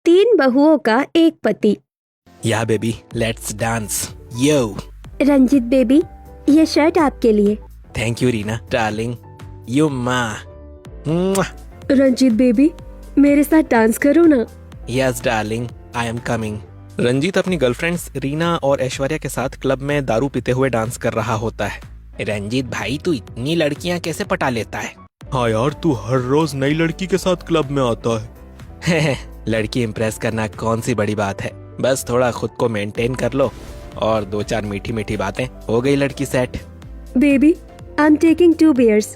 3 बहुओं का एक पति। या baby let's dance. Yo. Ranjeet baby, ये शर्ट आपके लिए। Thank you Reena darling. You माँ। रंजीत बेबी, मेरे साथ डांस करो ना। Yes darling, I am coming. Ranjeet अपनी गर्लफ्रेंड्स रीना और ऐश्वर्या के साथ क्लब में दारू पीते हुए डांस कर रहा होता है। रंजीत भाई, तू इतनी लड़कियां कैसे पटा लेता है? हाँ यार, तू हर रोज नई लड़की के साथ क्लब में आता है। लड़की इम्प्रेस करना कौन सी बड़ी बात है, बस थोड़ा खुद को मेंटेन कर लो और 2-4 मीठी मीठी बातें, हो गई लड़की set. Baby, I am taking 2 beers।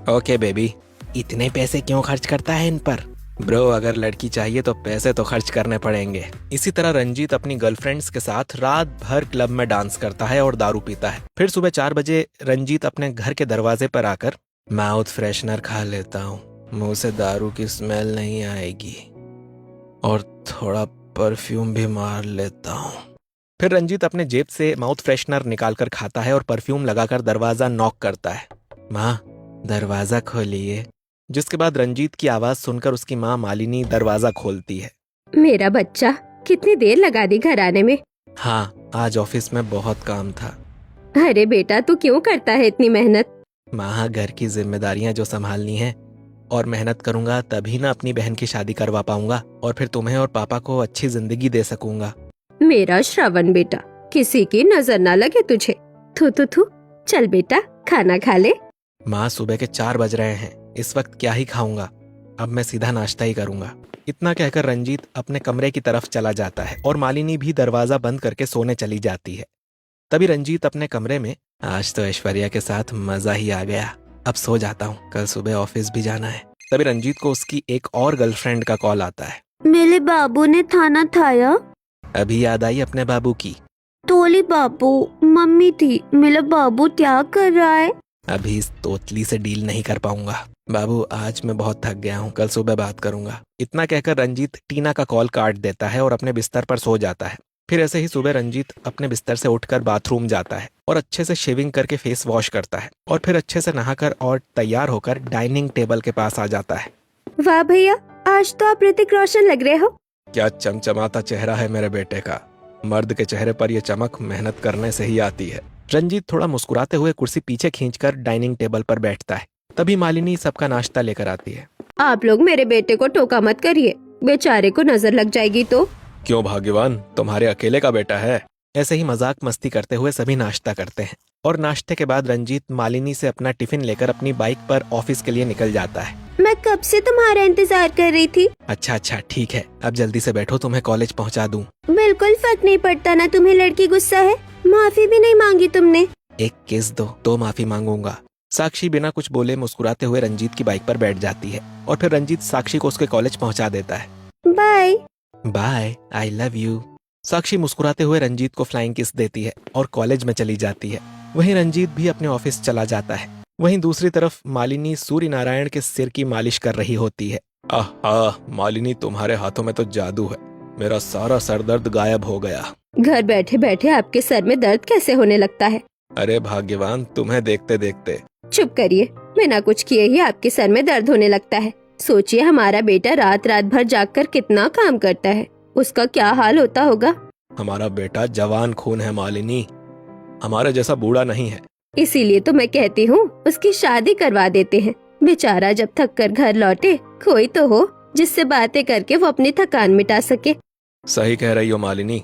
Okay baby. इतने पैसे क्यों खर्च करता है इन पर? ब्रो, अगर लड़की चाहिए तो पैसे तो खर्च करने पड़ेंगे। इसी तरह रंजीत अपनी गर्लफ्रेंड्स के साथ रात भर क्लब में डांस करता है और दारू पीता है। फिर सुबह 4 बजे रंजीत अपने घर के दरवाजे पर आकर माउथ फ्रेशनर खा लेता हूँ, मुंह से दारू की स्मेल नहीं आएगी, और थोड़ा परफ्यूम भी मार लेता हूँ। फिर रंजीत अपने जेब से माउथ फ्रेशनर निकालकर खाता है और परफ्यूम लगाकर दरवाजा नॉक करता है। माँ, दरवाजा खोलिए। जिसके बाद रंजीत की आवाज सुनकर उसकी माँ मालिनी दरवाजा खोलती है। मेरा बच्चा, कितनी देर लगा दी घर आने में? हाँ, आज ऑफिस में बहुत काम था। अरे बेटा, तू क्यों करता है इतनी मेहनत? माँ, घर की जिम्मेदारियां जो संभालनी है, और मेहनत करूंगा तभी ना अपनी बहन की शादी करवा पाऊंगा और फिर तुम्हें और पापा को अच्छी जिंदगी दे सकूंगा। मेरा श्रवण बेटा, किसी की नजर ना लगे तुझे। थू थू थू, चल बेटा खाना खा ले। माँ, सुबह के 4 बज रहे हैं, इस वक्त क्या ही खाऊंगा, अब मैं सीधा नाश्ता ही करूंगा। इतना कहकर रंजीत अपने कमरे की तरफ चला जाता है और मालिनी भी दरवाजा बंद करके सोने चली जाती है। तभी रंजीत अपने कमरे में, आज तो ऐश्वर्या के साथ मजा ही आ गया, अब सो जाता हूँ, कल सुबह ऑफिस भी जाना है। तभी रंजीत को उसकी एक और गर्लफ्रेंड का कॉल आता है। मेरे बाबू ने थाना थाया। अभी याद आई अपने बाबू की? तोली बाबू, मम्मी थी, मेरा बाबू क्या कर रहा है? अभी इस तोतली से डील नहीं कर पाऊंगा बाबू, आज मैं बहुत थक गया हूँ, कल सुबह बात करूंगा। इतना कहकर रंजीत टीना का कॉल काट देता है और अपने बिस्तर पर सो जाता है। फिर ऐसे ही सुबह रंजीत अपने बिस्तर से उठकर बाथरूम जाता है और अच्छे से शेविंग करके फेस वॉश करता है और फिर अच्छे से नहाकर और तैयार होकर डाइनिंग टेबल के पास आ जाता है। वाह भैया, आज तो आप ऋतिक रोशन लग रहे हो। क्या चमचमाता चेहरा है मेरे बेटे का। मर्द के चेहरे पर यह चमक मेहनत करने से ही आती है। रंजीत थोड़ा मुस्कुराते हुए कुर्सी पीछे खींचकर डाइनिंग टेबल पर बैठता है। तभी मालिनी सबका नाश्ता लेकर आती है। आप लोग मेरे बेटे को टोका मत करिए, बेचारे को नजर लग जाएगी तो। क्यों भाग्यवान, तुम्हारे अकेले का बेटा है। ऐसे ही मजाक मस्ती करते हुए सभी नाश्ता करते हैं और नाश्ते के बाद रंजीत मालिनी से अपना टिफिन लेकर अपनी बाइक पर ऑफिस के लिए निकल जाता है। मैं कब से तुम्हारा इंतजार कर रही थी। अच्छा ठीक है, अब जल्दी से बैठो, तुम्हें कॉलेज पहुंचा दूं। बिल्कुल फर्क नहीं पड़ता ना, तुम्हें लड़की गुस्सा है। माफी भी नहीं मांगी तुमने। एक किस दो तो माफी मांगूंगा। साक्षी बिना कुछ बोले मुस्कुराते हुए रंजीत की बाइक पर बैठ जाती है और फिर रंजीत साक्षी को उसके कॉलेज पहुंचा देता है। Bye bye, I love you. Sakshi मुस्कुराते हुए रंजीत को फ्लाइंग किस देती है और कॉलेज में चली जाती है। वहीं रंजीत भी अपने ऑफिस चला जाता है। वहीं दूसरी तरफ मालिनी सूर्य नारायण के सिर की मालिश कर रही होती है। आहा मालिनी, तुम्हारे हाथों में तो जादू है, मेरा सारा सर दर्द गायब हो गया। घर बैठे बैठे आपके सर में दर्द कैसे होने लगता है? अरे भाग्यवान, तुम्हें देखते देखते। चुप करिए, बिना कुछ किए ही आपके सर में दर्द होने लगता है। सोचिए, हमारा बेटा रात रात भर जागकर कितना काम करता है, उसका क्या हाल होता होगा। हमारा बेटा जवान खून है मालिनी, हमारे जैसा बूढ़ा नहीं है। इसीलिए तो मैं कहती हूँ उसकी शादी करवा देते हैं। बेचारा जब थक कर घर लौटे, कोई तो हो जिससे बातें करके वो अपनी थकान मिटा सके। सही कह रही हो मालिनी,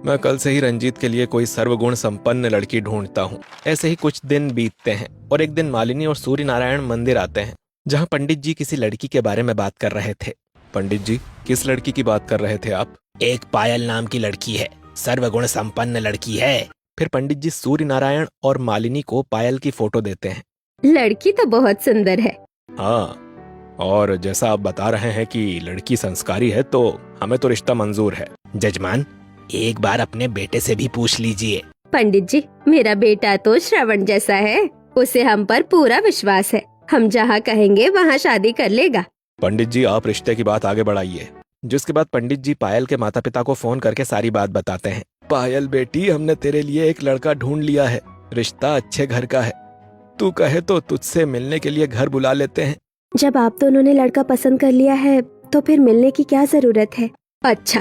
मैं कल से ही रंजीत के लिए कोई सर्वगुण संपन्न लड़की ढूंढता हूँ। ऐसे ही कुछ दिन बीतते हैं और एक दिन मालिनी और सूर्य नारायण मंदिर आते हैं, जहाँ पंडित जी किसी लड़की के बारे में बात कर रहे थे। पंडित जी, किस लड़की की बात कर रहे थे आप? एक पायल नाम की लड़की है, सर्वगुण संपन्न लड़की है। फिर पंडित जी सूर्य नारायण और मालिनी को पायल की फोटो देते हैं। लड़की तो बहुत सुंदर है। हाँ, और जैसा आप बता रहे हैं कि लड़की संस्कारी है, तो हमें तो रिश्ता मंजूर है। जजमान, एक बार अपने बेटे से भी पूछ लीजिए। पंडित जी, मेरा बेटा तो श्रवण जैसा है, उसे हम पर पूरा विश्वास है, हम जहाँ कहेंगे वहाँ शादी कर लेगा। पंडित जी, आप रिश्ते की बात आगे बढ़ाइए। जिसके बाद पंडित जी पायल के माता पिता को फोन करके सारी बात बताते हैं। पायल बेटी, हमने तेरे लिए एक लड़का ढूंढ लिया है, रिश्ता अच्छे घर का है, तू कहे तो तुझसे मिलने के लिए घर बुला लेते हैं। जब आप दोनों ने लड़का पसंद कर लिया है तो फिर मिलने की क्या जरूरत है। अच्छा,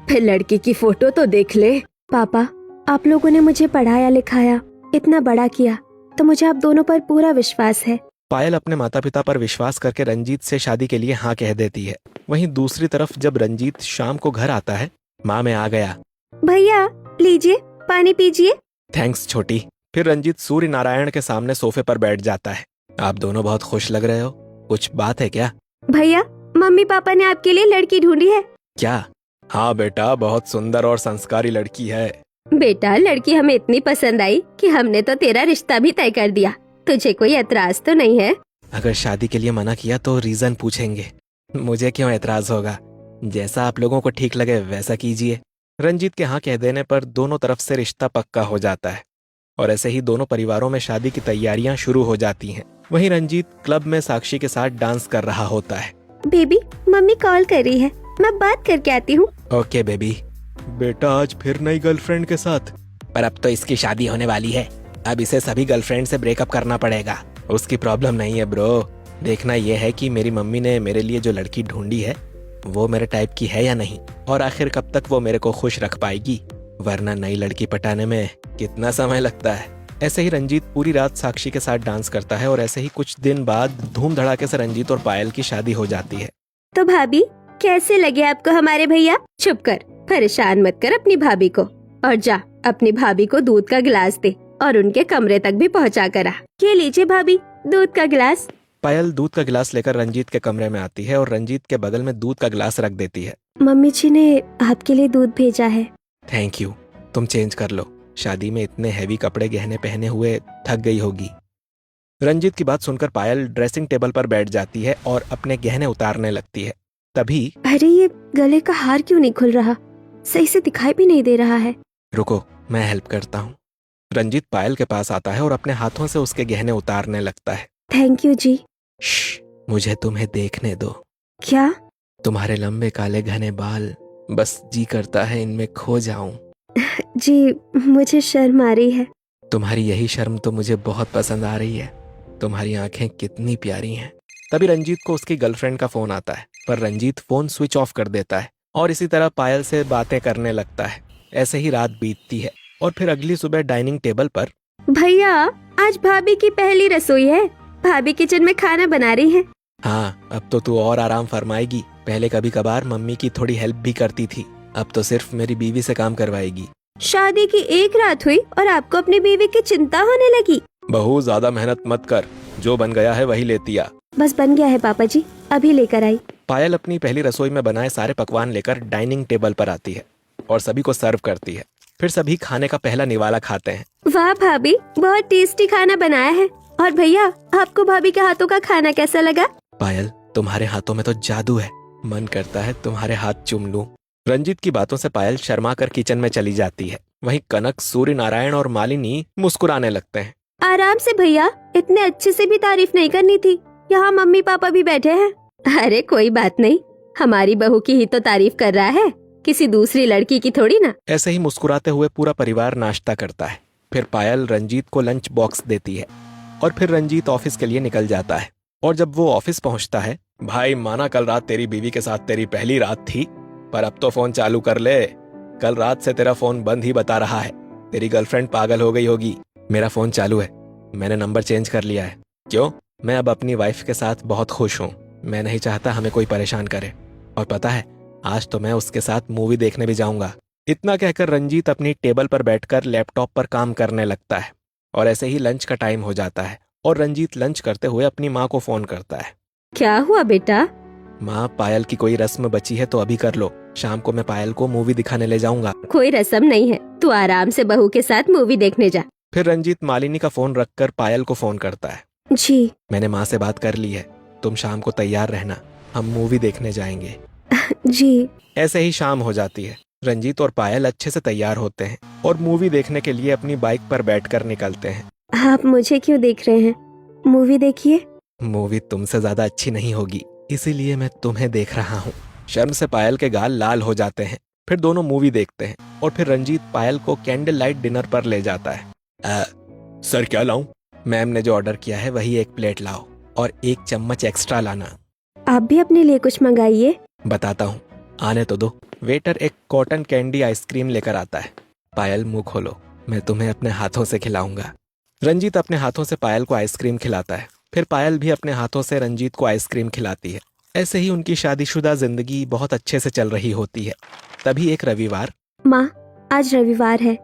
फिर लड़की की फोटो तो देख ले। पापा, आप लोगों ने मुझे पढ़ाया लिखाया, इतना बड़ा किया, तो मुझे आप दोनों पर पूरा विश्वास है। पायल अपने माता पिता पर विश्वास करके रंजीत से शादी के लिए हाँ कह देती है। वहीं दूसरी तरफ जब रंजीत शाम को घर आता है, माँ मैं आ गया। भैया लीजिए, पानी पीजिए। थैंक्स छोटी। फिर रंजीत सूर्य नारायण के सामने सोफे पर बैठ जाता है। आप दोनों बहुत खुश लग रहे हो, कुछ बात है क्या? भैया, मम्मी पापा ने आपके लिए लड़की ढूंढी है। क्या? हाँ बेटा, बहुत सुंदर और संस्कारी लड़की है। बेटा, लड़की हमें इतनी पसंद आई कि हमने तो तेरा रिश्ता भी तय कर दिया। तुझे कोई एतराज तो नहीं है? अगर शादी के लिए मना किया तो रीजन पूछेंगे। मुझे क्यों एतराज होगा? जैसा आप लोगों को ठीक लगे वैसा कीजिए। रंजीत के हाँ कह देने पर दोनों तरफ से रिश्ता पक्का हो जाता है और ऐसे ही दोनों परिवारों में शादी की तैयारियां शुरू हो जाती हैं। वहीं रंजीत क्लब में साक्षी के साथ डांस कर रहा होता है। बेबी, मम्मी कॉल कर रही है, मैं बात करके आती हूँ। Okay baby. बेटा आज फिर नई गर्लफ्रेंड के साथ? पर अब तो इसकी शादी होने वाली है, अब इसे सभी गर्लफ्रेंड से ब्रेकअप करना पड़ेगा। उसकी प्रॉब्लम नहीं है ब्रो, देखना यह है कि मेरी मम्मी ने मेरे लिए जो लड़की ढूंढी है वो मेरे टाइप की है या नहीं, और आखिर कब तक वो मेरे को खुश रख पाएगी, वरना नई लड़की पटाने में कितना समय लगता है। ऐसे ही रंजीत पूरी रात साक्षी के साथ डांस करता है और ऐसे ही कुछ दिन बाद धूम धड़ाके से रंजीत और पायल की शादी हो जाती है। तो भाभी, कैसे लगे आपको हमारे भैया? चुप कर, परेशान मत कर अपनी भाभी को, और जा अपनी भाभी को दूध का गिलास दे और उनके कमरे तक भी पहुंचा कर आ। ये लीजिए भाभी, दूध का गिलास। पायल दूध का गिलास लेकर रंजीत के कमरे में आती है और रंजीत के बगल में दूध का गिलास रख देती है। मम्मी जी ने आपके लिए दूध भेजा है। थैंक यू, तुम चेंज कर लो, शादी में इतने हैवी कपड़े गहने पहने हुए थक गई होगी। रंजीत की बात सुनकर पायल ड्रेसिंग टेबल पर बैठ जाती है और अपने गहने उतारने लगती है। तभी अरे, ये गले का हार क्यों नहीं खुल रहा? सही से दिखाई भी नहीं दे रहा है। रुको, मैं हेल्प करता हूँ। रंजीत पायल के पास आता है और अपने हाथों से उसके गहने उतारने लगता है। थैंक यू जी। मुझे तुम्हें देखने दो। क्या? तुम्हारे लंबे काले घने बाल, बस जी करता है इनमें खो जाऊं। जी, मुझे शर्म आ रही है। तुम्हारी यही शर्म तो मुझे बहुत पसंद आ रही है, तुम्हारी आंखें कितनी प्यारी हैं। तभी रंजीत को उसकी गर्लफ्रेंड का फोन आता है, पर रंजीत फोन स्विच ऑफ कर देता है और इसी तरह पायल से बातें करने लगता है। ऐसे ही रात बीतती है और फिर अगली सुबह डाइनिंग टेबल पर, भैया आज भाभी की पहली रसोई है, भाभी किचन में खाना बना रही है। हाँ, अब तो तू और आराम फरमाएगी। पहले कभी कभार मम्मी की थोड़ी हेल्प भी करती थी, अब तो सिर्फ मेरी बीवी से काम करवाएगी। शादी की एक रात हुई और आपको अपनी बीवी की चिंता होने लगी। बहुत ज्यादा मेहनत मत कर, जो बन गया है वही लेती आ। बस बन गया है पापा जी, अभी लेकर आई। पायल अपनी पहली रसोई में बनाए सारे पकवान लेकर डाइनिंग टेबल पर आती है और सभी को सर्व करती है। फिर सभी खाने का पहला निवाला खाते हैं। वाह भाभी, बहुत टेस्टी खाना बनाया है। और भैया, आपको भाभी के हाथों का खाना कैसा लगा? पायल, तुम्हारे हाथों में तो जादू है, मन करता है तुम्हारे हाथ चूम लूं। रंजीत की बातों से पायल शर्मा कर किचन में चली जाती है। वहीं कनक, सूर्य नारायण और मालिनी मुस्कुराने लगते हैं। आराम से भैया, इतने अच्छे से भी तारीफ नहीं करनी थी, यहाँ मम्मी पापा भी बैठे हैं। अरे कोई बात नहीं, हमारी बहू की ही तो तारीफ कर रहा है, किसी दूसरी लड़की की थोड़ी ना। ऐसे ही मुस्कुराते हुए पूरा परिवार नाश्ता करता है। फिर पायल रंजीत को लंच बॉक्स देती है और फिर रंजीत ऑफिस के लिए निकल जाता है। और जब वो ऑफिस पहुंचता है, भाई माना कल रात तेरी बीवी के साथ तेरी पहली रात थी, पर अब तो फोन चालू कर ले, कल रात से तेरा फोन बंद ही बता रहा है, तेरी गर्लफ्रेंड पागल हो गई होगी। मेरा फोन चालू है, मैंने नंबर चेंज कर लिया है। क्यों? मैं अब अपनी वाइफ के साथ बहुत खुश हूँ, मैं नहीं चाहता हमें कोई परेशान करे, और पता है आज तो मैं उसके साथ मूवी देखने भी जाऊंगा। इतना कहकर रंजीत अपनी टेबल पर बैठकर लैपटॉप पर काम करने लगता है और ऐसे ही लंच का टाइम हो जाता है और रंजीत लंच करते हुए अपनी माँ को फोन करता है। क्या हुआ बेटा? माँ, पायल की कोई रस्म बची है तो अभी कर लो, शाम को मैं पायल को मूवी दिखाने ले जाऊंगा। कोई रस्म नहीं है, तू आराम से बहू के साथ मूवी देखने जा। फिर रंजीत मालिनी का फोन रखकर पायल को फोन करता है। जी। मैंने माँ से बात कर ली है, तुम शाम को तैयार रहना, हम मूवी देखने जाएंगे। जी। ऐसे ही शाम हो जाती है। रंजीत और पायल अच्छे से तैयार होते हैं और मूवी देखने के लिए अपनी बाइक पर बैठकर निकलते हैं। आप मुझे क्यों देख रहे हैं? मूवी देखिए। मूवी तुमसे ज्यादा अच्छी नहीं होगी, इसीलिए मैं तुम्हें देख रहा हूँ। शर्म से पायल के गाल लाल हो जाते हैं। फिर दोनों मूवी देखते हैं और फिर रंजीत पायल को कैंडल लाइट डिनर पर ले जाता है। सर क्या लाऊं? मैम ने जो ऑर्डर किया है वही एक प्लेट लाओ और 1 चम्मच एक्स्ट्रा लाना। आप भी अपने लिए कुछ मंगाइए। बताता हूँ, आने तो दो। वेटर एक कॉटन कैंडी आइसक्रीम लेकर आता है। पायल मुंह खोलो, मैं तुम्हें अपने हाथों से खिलाऊंगा। रंजीत अपने हाथों से पायल को आइसक्रीम खिलाता है। फिर पायल भी अपने हाथों से रंजीत को आइसक्रीम खिलाती है। ऐसे ही उनकी शादीशुदा जिंदगी बहुत अच्छे से चल रही होती है। तभी एक रविवार। माँ, आज रविवार है,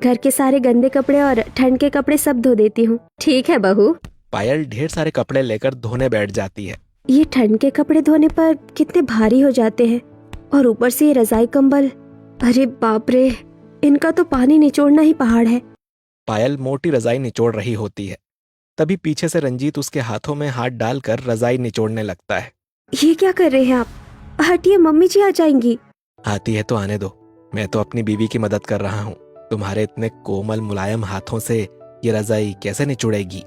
घर के सारे गंदे कपड़े और ठंड के कपड़े सब धो देती हूँ। ठीक है बहू। पायल ढेर सारे कपड़े लेकर धोने बैठ जाती है। ये ठंड के कपड़े धोने पर कितने भारी हो जाते हैं, और ऊपर से ये रजाई कंबल, अरे बाप रे, इनका तो पानी निचोड़ना ही पहाड़ है। पायल मोटी रजाई निचोड़ रही होती है। तभी पीछे से रंजीत उसके हाथों में हाथ डालकर रजाई निचोड़ने लगता है। ये क्या कर रहे हैं आप? हटिए, मम्मी जी आ जाएंगी। आती है तो आने दो, मैं तो अपनी बीवी की मदद कर रहा हूँ। तुम्हारे इतने कोमल मुलायम हाथों से ये रजाई कैसे निचोड़ेगी?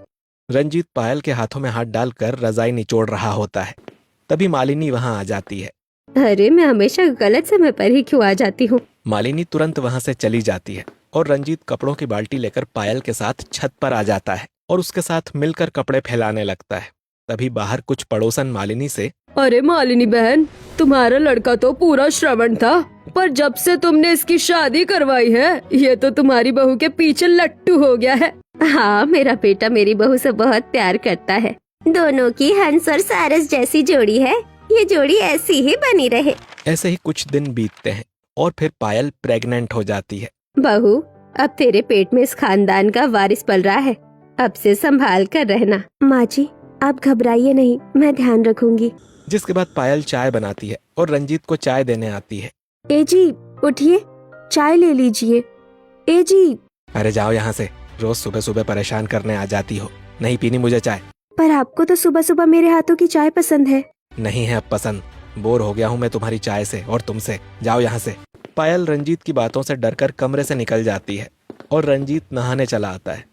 रंजीत पायल के हाथों में हाथ डालकर रजाई निचोड़ रहा होता है। तभी मालिनी वहां आ जाती है। अरे मैं हमेशा गलत समय पर ही क्यों आ जाती हूँ? मालिनी तुरंत वहां से चली जाती है और रंजीत कपड़ों की बाल्टी लेकर पायल के साथ छत पर आ जाता है और उसके साथ मिलकर कपड़े फैलाने लगता है। तभी बाहर कुछ पड़ोसन मालिनी से, अरे मालिनी बहन, तुम्हारा लड़का तो पूरा श्रवण था, पर जब से तुमने इसकी शादी करवाई है, ये तो तुम्हारी बहू के पीछे लट्टू हो गया है। हाँ, मेरा बेटा मेरी बहू से बहुत प्यार करता है। दोनों की हंस और सारस जैसी जोड़ी है, ये जोड़ी ऐसी ही बनी रहे। ऐसे ही कुछ दिन बीतते हैं और फिर पायल प्रेग्नेंट हो जाती है। बहू, अब तेरे पेट में इस खानदान का वारिस पल रहा है, अब से संभाल कर रहना। माँ जी, आप घबराइए नहीं, मैं ध्यान रखूंगी। जिसके बाद पायल चाय बनाती है और रंजीत को चाय देने आती है। ए जी, उठिए, चाय ले लीजिए। ए जी। अरे जाओ यहाँ से, रोज सुबह सुबह परेशान करने आ जाती हो। नहीं पीनी मुझे चाय। पर आपको तो सुबह सुबह मेरे हाथों की चाय पसंद है। नहीं है अब पसंद, बोर हो गया हूँ मैं तुम्हारी चाय से और तुमसे। जाओ यहाँ से। पायल रंजीत की बातों से डरकर कमरे से निकल जाती है और रंजीत नहाने चला आता है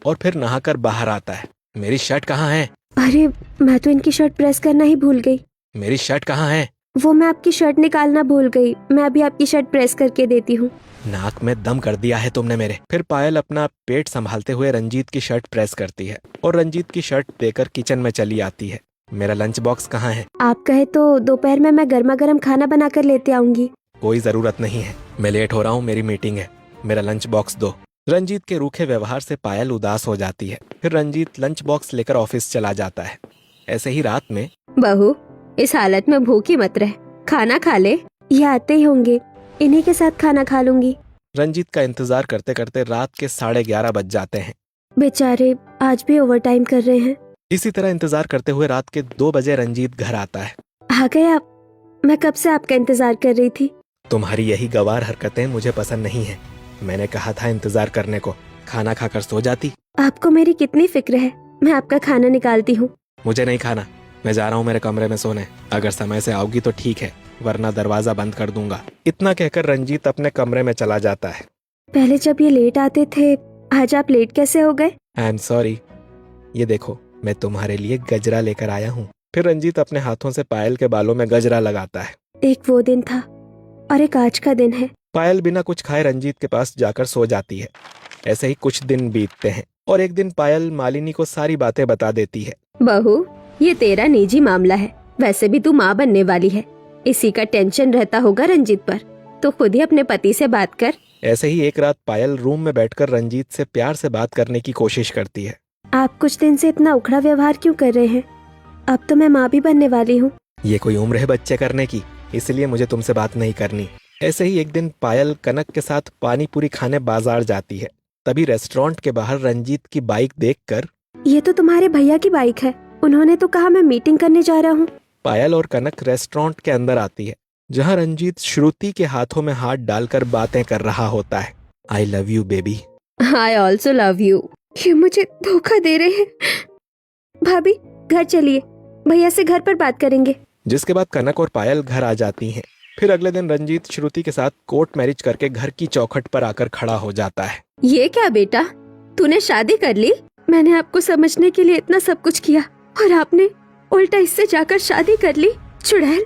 और फिर नहाकर बाहर आता है। मेरी शर्ट कहाँ है? अरे मैं तो इनकी शर्ट प्रेस करना ही भूल गई। मेरी शर्ट कहाँ है? वो मैं आपकी शर्ट निकालना भूल गई, मैं अभी आपकी शर्ट प्रेस करके देती हूँ। नाक में दम कर दिया है तुमने मेरे। फिर पायल अपना पेट संभालते हुए रंजीत की शर्ट प्रेस करती है और रंजीत की शर्ट देकर किचन में चली आती है। मेरा लंच बॉक्स कहाँ है? आप कहे तो दोपहर में मैं गर्मा गर्म खाना बनाकर लेते आऊंगी। कोई जरूरत नहीं है, मैं लेट हो रहा हूँ, मेरी मीटिंग है। मेरा लंच बॉक्स दो। रंजीत के रूखे व्यवहार से पायल उदास हो जाती है। फिर रंजीत लंच बॉक्स लेकर ऑफिस चला जाता है। ऐसे ही रात में, बहू, इस हालत में भूखी मत रह, खाना खा ले। ये आते ही होंगे, इन्हीं के साथ खाना खा लूंगी। रंजीत का इंतजार करते करते रात के 11:30 बज जाते हैं। बेचारे आज भी ओवर टाइम कर रहे हैं। इसी तरह इंतजार करते हुए रात के 2 बजे रंजीत घर आता है। आ गए आप? मैं कब से आपका इंतजार कर रही थी। तुम्हारी यही गवार हरकतें मुझे पसंद नहीं है। मैंने कहा था इंतजार करने को, खाना खाकर सो जाती। आपको मेरी कितनी फिक्र है, मैं आपका खाना निकालती हूँ। मुझे नहीं खाना, मैं जा रहा हूँ मेरे कमरे में सोने। अगर समय से आओगी तो ठीक है, वरना दरवाजा बंद कर दूंगा। इतना कहकर रंजीत अपने कमरे में चला जाता है। पहले जब ये लेट आते थे, आज आप लेट कैसे हो गए? I am sorry. ये देखो, मैं तुम्हारे लिए गजरा लेकर आया हूँ। फिर रंजीत अपने हाथों से पायल के बालों में गजरा लगाता है। एक वो दिन था और एक आज का दिन है। पायल बिना कुछ खाए रंजीत के पास जाकर सो जाती है। ऐसे ही कुछ दिन बीतते हैं और एक दिन पायल मालिनी को सारी बातें बता देती है। बहू, ये तेरा निजी मामला है, वैसे भी तू माँ बनने वाली है, इसी का टेंशन रहता होगा रंजीत पर, तो खुद ही अपने पति से बात कर। ऐसे ही एक रात पायल रूम में बैठकर रंजीत से प्यार से बात करने की कोशिश करती है। आप कुछ दिन से इतना उखड़ा व्यवहार क्यों कर रहे हैं? अब तो मैं माँ भी बनने वाली हूँ। ये कोई उम्र है बच्चे करने की, इसलिए मुझे तुमसे बात नहीं करनी। ऐसे ही एक दिन पायल कनक के साथ पानी पूरी खाने बाजार जाती है। तभी रेस्टोरेंट के बाहर रंजीत की बाइक देखकर, ये तो तुम्हारे भैया की बाइक है, उन्होंने तो कहा मैं मीटिंग करने जा रहा हूँ। पायल और कनक रेस्टोरेंट के अंदर आती है, जहाँ रंजीत श्रुति के हाथों में हाथ डालकर बातें कर रहा होता है। आई love you baby. I also love you. ये मुझे धोखा दे रहे हैं। भाभी, घर चलिए, भैया से घर पर बात करेंगे। जिसके बाद कनक और पायल घर आ जाती हैं। फिर अगले दिन रंजीत श्रुति के साथ कोर्ट मैरिज करके घर की चौखट पर आकर खड़ा हो जाता है। ये क्या बेटा, तूने शादी कर ली? मैंने आपको समझने के लिए इतना सब कुछ किया और आपने उल्टा इससे जाकर शादी कर ली। चुड़ैल,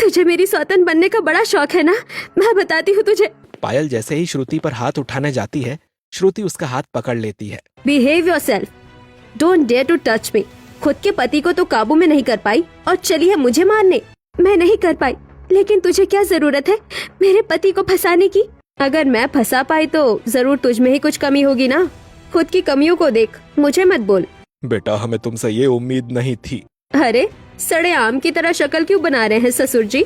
तुझे मेरी सौतन बनने का बड़ा शौक है ना? मैं बताती हूँ तुझे। पायल जैसे ही श्रुति पर हाथ उठाने जाती है, श्रुति उसका हाथ पकड़ लेती है। Behave yourself, don't dare to touch me. खुद के पति को तो काबू में नहीं कर पाई और चली है मुझे मारने। मैं नहीं कर पाई, लेकिन तुझे क्या जरूरत है मेरे पति को फंसाने की? अगर मैं फंसा पाई तो जरूर तुझ में ही कुछ कमी होगी ना। खुद की कमियों को देख, मुझे मत बोल। बेटा, हमें तुमसे ये उम्मीद नहीं थी। अरे सड़े आम की तरह शक्ल क्यों बना रहे हैं ससुर जी?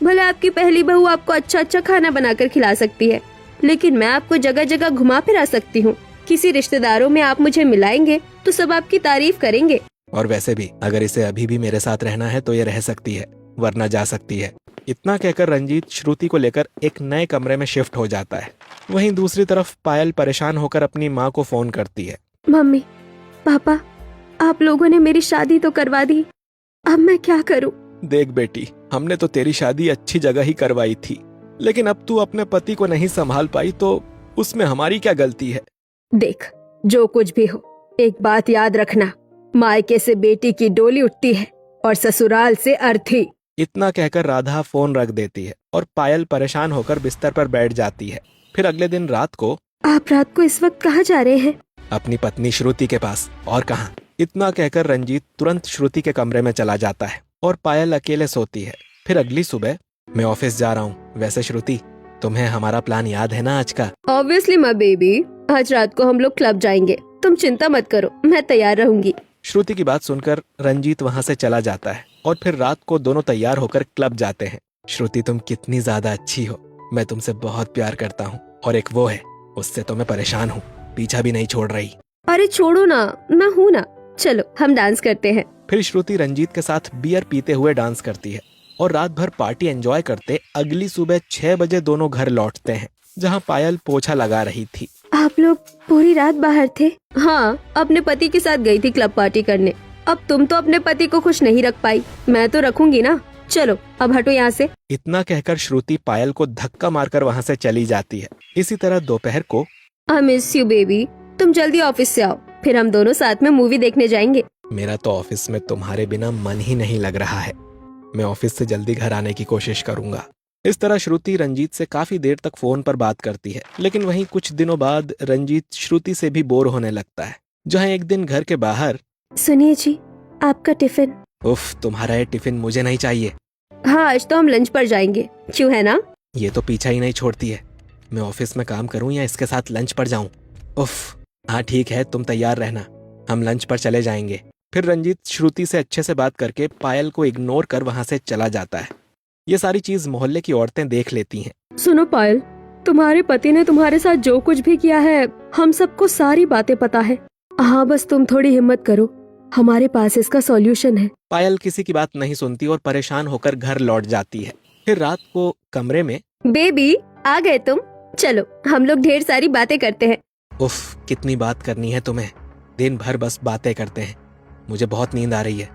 भले आपकी पहली बहू आपको अच्छा अच्छा खाना बनाकर खिला सकती है, लेकिन मैं आपको जगह जगह घुमा फिरा सकती हूँ। किसी रिश्तेदारों में आप मुझे मिलाएंगे तो सब आपकी तारीफ करेंगे। और वैसे भी अगर इसे अभी भी मेरे साथ रहना है तो ये रह सकती है, वरना जा सकती है। इतना कहकर रंजीत श्रुति को लेकर एक नए कमरे में शिफ्ट हो जाता है। वहीं दूसरी तरफ पायल परेशान होकर अपनी माँ को फोन करती है। मम्मी, पापा, आप लोगों ने मेरी शादी तो करवा दी, अब मैं क्या करूं? देख बेटी, हमने तो तेरी शादी अच्छी जगह ही करवाई थी, लेकिन अब तू अपने पति को नहीं संभाल पाई तो उसमें हमारी क्या गलती है? देख, जो कुछ भी हो, एक बात याद रखना, मायके से बेटी की डोली उठती है और ससुराल से अर्थी। इतना कहकर राधा फोन रख देती है और पायल परेशान होकर बिस्तर पर बैठ जाती है। फिर अगले दिन रात को, आप रात को इस वक्त कहाँ जा रहे हैं? अपनी पत्नी श्रुति के पास, और कहाँ। इतना कहकर रंजीत तुरंत श्रुति के कमरे में चला जाता है और पायल अकेले सोती है। फिर अगली सुबह, मैं ऑफिस जा रहा हूँ। वैसे श्रुति, तुम्हें हमारा प्लान याद है ना आज का? ऑब्वियसली माय बेबी, आज रात को हम लोग क्लब जाएंगे, तुम चिंता मत करो, मैं तैयार रहूंगी। श्रुति की बात सुनकर रंजीत वहाँ से चला जाता है और फिर रात को दोनों तैयार होकर क्लब जाते हैं। श्रुति, तुम कितनी ज्यादा अच्छी हो, मैं तुमसे बहुत प्यार करता हूँ, और एक वो है, उससे तो मैं परेशान हूँ, पीछा भी नहीं छोड़ रही। अरे छोड़ो ना, मैं हूँ ना, चलो हम डांस करते हैं। फिर श्रुति रंजीत के साथ बियर पीते हुए डांस करती है और रात भर पार्टी एंजॉय करते अगली सुबह 6 बजे दोनों घर लौटते हैं, जहाँ पायल पोछा लगा रही थी। आप लोग पूरी रात बाहर थे? हाँ, अपने पति के साथ गई थी क्लब पार्टी करने। अब तुम तो अपने पति को खुश नहीं रख पाई, मैं तो रखूंगी ना। चलो अब हटो यहाँ से। इतना कहकर श्रुति पायल को धक्का मारकर वहाँ से चली जाती है। इसी तरह दोपहर को, आई मिस यू बेबी, तुम जल्दी ऑफिस से आओ, फिर हम दोनों साथ में मूवी देखने जाएंगे। मेरा तो ऑफिस में तुम्हारे बिना मन ही नहीं लग रहा है, मैं ऑफिस से जल्दी घर आने की कोशिश करूंगा। इस तरह श्रुति रंजीत से काफी देर तक फोन पर बात करती है, लेकिन वहीं कुछ दिनों बाद रंजीत श्रुति से भी बोर होने लगता है। जहाँ एक दिन घर के बाहर, सुनिए जी, आपका टिफिन। उफ, तुम्हारा ये टिफिन मुझे नहीं चाहिए। हाँ, आज तो हम लंच पर जाएंगे, क्यों है ना? ये तो पीछा ही नहीं छोड़ती है। मैं ऑफिस में काम करूं या इसके साथ लंच पर जाऊं? उफ, हाँ ठीक है, तुम तैयार रहना, हम लंच पर चले जाएंगे। फिर रंजीत श्रुति से अच्छे से बात करके पायल को इग्नोर कर वहां से चला जाता है। ये सारी चीज मोहल्ले की औरतें देख लेती हैं। सुनो पायल, तुम्हारे पति ने तुम्हारे साथ जो कुछ भी किया है, हम सबको सारी बातें पता है। हाँ, बस तुम थोड़ी हिम्मत करो, हमारे पास इसका सॉल्यूशन है। पायल किसी की बात नहीं सुनती और परेशान होकर घर लौट जाती है। फिर रात को कमरे में, बेबी आ गए तुम, चलो हम लोग ढेर सारी बातें करते हैं। उफ, कितनी बात करनी है तुम्हें, दिन भर बस बातें करते हैं। मुझे बहुत नींद आ रही है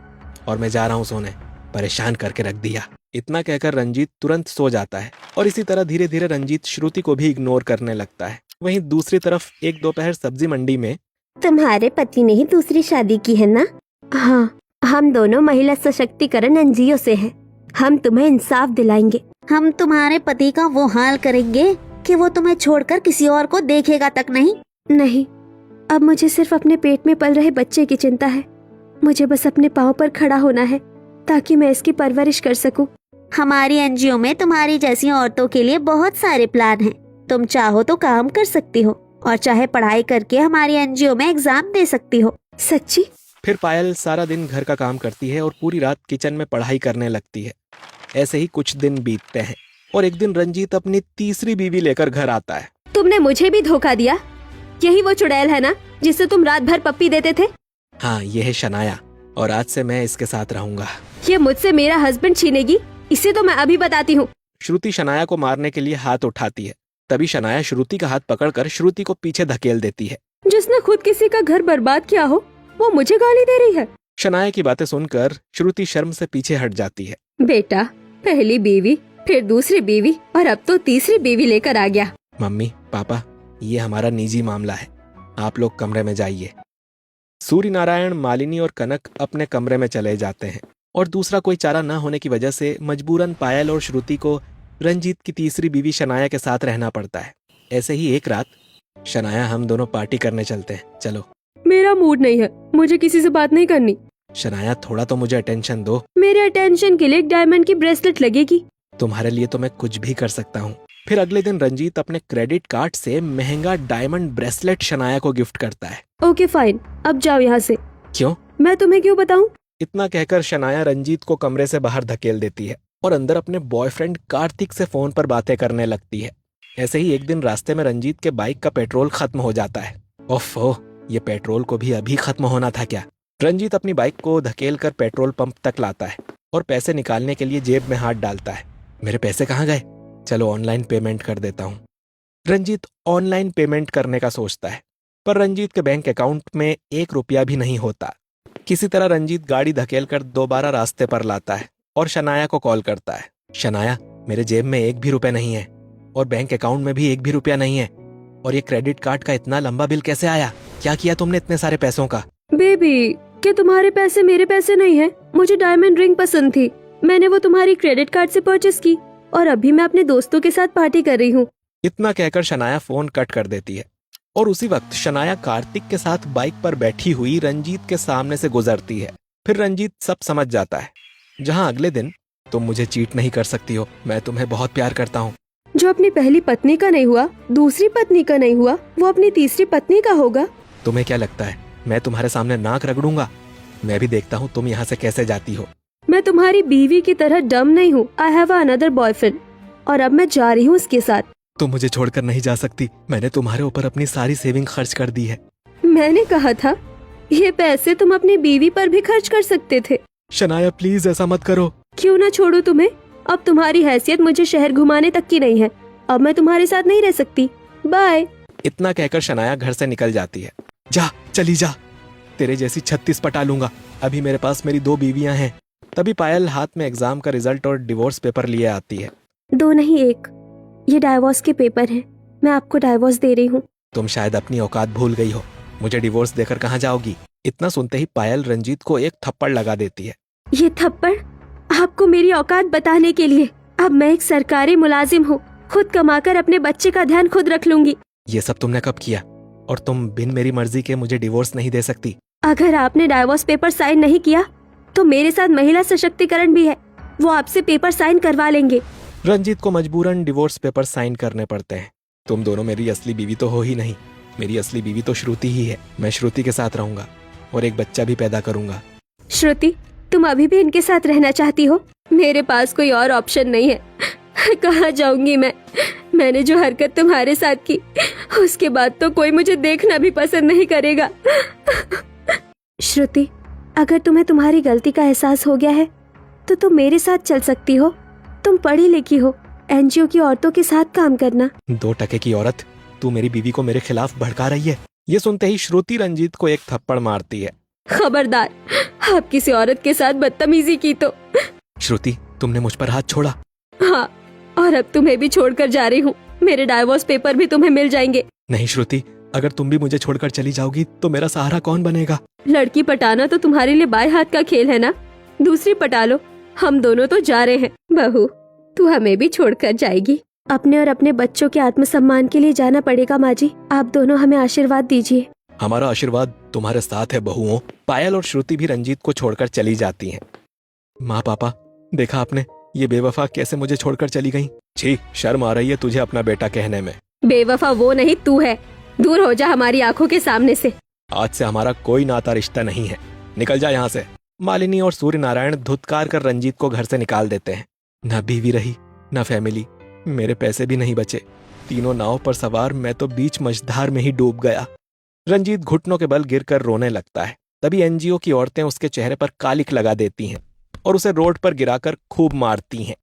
और मैं जा रहा हूँ सोने, परेशान करके रख दिया। इतना कहकर रंजीत तुरंत सो जाता है और इसी तरह धीरे धीरे रंजीत श्रुति को भी इग्नोर करने लगता है। वहीं दूसरी तरफ एक दोपहर सब्जी मंडी में, तुम्हारे पति ने ही दूसरी शादी की है ना? हाँ, हम दोनों महिला सशक्तिकरण एनजीओ से हैं। हम तुम्हें इंसाफ दिलाएंगे। हम तुम्हारे पति का वो हाल करेंगे कि वो तुम्हें छोड़कर किसी और को देखेगा तक नहीं। नहीं, अब मुझे सिर्फ अपने पेट में पल रहे बच्चे की चिंता है। मुझे बस अपने पाँव पर खड़ा होना है ताकि मैं इसकी परवरिश कर सकूं। हमारी एनजीओ में तुम्हारी जैसी औरतों के लिए बहुत सारे प्लान हैं। तुम चाहो तो काम कर सकती हो और चाहे पढ़ाई करके हमारी एनजीओ में एग्जाम दे सकती हो। सच्ची? फिर पायल सारा दिन घर का काम करती है और पूरी रात किचन में पढ़ाई करने लगती है। ऐसे ही कुछ दिन बीतते हैं और एक दिन रंजीत अपनी तीसरी बीवी लेकर घर आता है। तुमने मुझे भी धोखा दिया। यही वो चुड़ैल है ना जिससे तुम रात भर पप्पी देते थे? हाँ, ये है शनाया और आज से मैं इसके साथ रहूंगा। ये मुझसे मेरा हस्बैंड छीनेगी, इसे तो मैं अभी बताती हूँ। श्रुति शनाया को मारने के लिए हाथ उठाती है। तभी शनाया श्रुति का हाथ पकड़कर श्रुति को पीछे धकेल देती है। जिसने खुद किसी का घर बर्बाद किया हो वो मुझे गाली दे रही है। शनाया की बातें सुनकर श्रुति शर्म से पीछे हट जाती है। बेटा, पहली बीवी, फिर दूसरी बीवी और अब तो तीसरी बीवी लेकर आ गया। मम्मी, पापा, ये हमारा निजी मामला है, आप लोग कमरे में जाइए। सूर्य नारायण, मालिनी और कनक अपने कमरे में चले जाते हैं और दूसरा कोई चारा न होने की वजह से मजबूरन पायल और श्रुति को रंजीत की तीसरी बीवी शनाया के साथ रहना पड़ता है। ऐसे ही एक रात, शनाया, हम दोनों पार्टी करने चलते हैं, चलो। मेरा मूड नहीं है, मुझे किसी से बात नहीं करनी। शनाया, थोड़ा तो मुझे अटेंशन दो। मेरे अटेंशन के लिए एक डायमंड की ब्रेसलेट लगेगी। तुम्हारे लिए तो मैं कुछ भी कर सकता हूँ। फिर अगले दिन रंजीत अपने क्रेडिट कार्ड से महंगा डायमंड ब्रेसलेट शनाया को गिफ्ट करता है। ओके फाइन, अब जाओ यहाँ से। क्यों? मैं तुम्हें क्यों बताऊं? इतना कहकर शनाया रंजीत को कमरे से बाहर धकेल देती है और अंदर अपने बॉयफ्रेंड कार्तिक से फोन पर बातें करने लगती है। ऐसे ही एक दिन रास्ते में रंजीत के बाइक का पेट्रोल खत्म हो जाता है। ओफो, ये पेट्रोल को भी अभी खत्म होना था क्या? रंजीत अपनी बाइक को धकेल कर पेट्रोल पंप तक लाता है और पैसे निकालने के लिए जेब में हाथ डालता है। मेरे पैसे कहाँ गए? चलो ऑनलाइन पेमेंट कर देता हूँ। रंजीत ऑनलाइन पेमेंट करने का सोचता है, पर रंजीत के बैंक अकाउंट में 1 रुपया भी नहीं होता। किसी तरह रंजीत गाड़ी धकेल कर दोबारा रास्ते पर लाता है और शनाया को कॉल करता है। शनाया, मेरे जेब में 1 भी रुपया नहीं है और बैंक अकाउंट में भी 1 भी रुपया नहीं है, और ये क्रेडिट कार्ड का इतना लंबा बिल कैसे आया? क्या किया तुमने इतने सारे पैसों का? बेबी, क्या तुम्हारे पैसे मेरे पैसे नहीं है? मुझे डायमंड रिंग पसंद थी, मैंने वो तुम्हारी क्रेडिट कार्ड से परचेस की और अभी मैं अपने दोस्तों के साथ पार्टी कर रही हूँ। इतना कहकर शनाया फोन कट कर देती है और उसी वक्त शनाया कार्तिक के साथ बाइक पर बैठी हुई रंजीत के सामने से गुजरती है। फिर रंजीत सब समझ जाता है। जहां अगले दिन, तुम मुझे चीट नहीं कर सकती हो, मैं तुम्हें बहुत प्यार करता हूँ। जो अपनी पहली पत्नी का नहीं हुआ, दूसरी पत्नी का नहीं हुआ, वो अपनी तीसरी पत्नी का होगा। तुम्हें क्या लगता है मैं तुम्हारे सामने नाक रगड़ूंगा? मैं भी देखता हूँ तुम यहाँ से कैसे जाती हो। मैं तुम्हारी बीवी की तरह डम नहीं हूँ। आई हैव अनदर बॉयफ्रेंड और अब मैं जा रही हूँ उसके साथ। तुम मुझे छोड़कर नहीं जा सकती। मैंने तुम्हारे ऊपर अपनी सारी सेविंग खर्च कर दी है। मैंने कहा था ये पैसे तुम अपनी बीवी पर भी खर्च कर सकते थे। शनाया प्लीज ऐसा मत करो। क्यों ना छोड़ू तुम्हें? अब तुम्हारी हैसियत मुझे शहर घुमाने तक की नहीं है। अब मैं तुम्हारे साथ नहीं रह सकती। बाय। इतना कहकर शनाया घर से निकल जाती है। जा, चली जा, तेरे जैसी 36 पटा लूंगा। अभी मेरे पास मेरी 2 बीवियां हैं। तभी पायल हाथ में एग्जाम का रिजल्ट और डिवोर्स पेपर लिए आती है। 2 नहीं 1, ये डाइवोर्स के पेपर हैं। मैं आपको डाइवोर्स दे रही हूँ। तुम शायद अपनी औकात भूल गई हो। मुझे डिवोर्स देकर कहाँ जाओगी? इतना सुनते ही पायल रंजीत को एक थप्पड़ लगा देती है। ये थप्पड़ आपको मेरी औकात बताने के लिए? अब मैं एक सरकारी मुलाजिम हूँ, खुद कमाकर अपने बच्चे का ध्यान खुद रख लूंगी। ये सब तुमने कब किया? और तुम बिन मेरी मर्जी के मुझे डिवोर्स नहीं दे सकती। अगर आपने डाइवोर्स पेपर साइन नहीं किया तो मेरे साथ महिला सशक्तिकरण भी है, वो आपसे पेपर साइन करवा लेंगे। रंजीत को मजबूरन डिवोर्स पेपर साइन करने पड़ते हैं। तुम दोनों मेरी असली बीवी तो हो ही नहीं। मेरी असली बीवी तो श्रुति ही है। मैं श्रुति के साथ रहूंगा और एक बच्चा भी पैदा करूंगा। श्रुति, तुम अभी भी इनके साथ रहना चाहती हो? मेरे पास कोई और ऑप्शन नहीं है। कहाँ जाऊंगी मैं? मैंने जो हरकत तुम्हारे साथ की, उसके बाद तो कोई मुझे देखना भी पसंद नहीं करेगा। श्रुति, अगर तुम्हें तुम्हारी गलती का एहसास हो गया है तो तुम मेरे साथ चल सकती हो। तुम पढ़ी लिखी हो, एनजीओ की औरतों के साथ काम करना। 2 टके की औरत, तू मेरी बीवी को मेरे खिलाफ भड़का रही है। ये सुनते ही श्रुति रंजीत को एक थप्पड़ मारती है। खबरदार, आप किसी औरत के साथ बदतमीजी की तो। श्रुति, तुमने मुझ पर हाथ छोड़ा। हाँ, और अब तुम्हें भी छोड़कर जा रही हूँ। मेरे डाइवोर्स पेपर भी तुम्हें मिल जाएंगे। नहीं श्रुति, अगर तुम भी मुझे छोड़कर चली जाओगी तो मेरा सहारा कौन बनेगा? लड़की पटाना तो तुम्हारे लिए बाएं हाथ का खेल है ना, दूसरी पटा लो। हम दोनों तो जा रहे हैं। बहू, तू हमें भी छोड़कर जाएगी? अपने और अपने बच्चों के आत्मसम्मान के लिए जाना पड़ेगा। माँ जी, आप दोनों हमें आशीर्वाद दीजिए। हमारा आशीर्वाद तुम्हारे साथ है बहुओं। पायल और श्रुति भी रंजीत को छोड़कर चली जाती हैं। माँ पापा, देखा आपने, ये बेवफा कैसे मुझे छोड़कर चली गई। छी, शर्म आ रही है तुझे अपना बेटा कहने में। बेवफा वो नहीं, तू है। दूर हो जा हमारी आंखों के सामने से। आज से हमारा कोई नाता रिश्ता नहीं है, निकल जा यहाँ से। मालिनी और सूर्य नारायण धुतकार कर रंजीत को घर से निकाल देते हैं। न बीवी रही, न फैमिली, मेरे पैसे भी नहीं बचे। तीनों नाव पर सवार मैं तो बीच मझधार में ही डूब गया। रंजीत घुटनों के बल गिरकर रोने लगता है। तभी एनजीओ की औरतें उसके चेहरे पर कालिक लगा देती हैं और उसे रोड पर गिराकर खूब मारती हैं।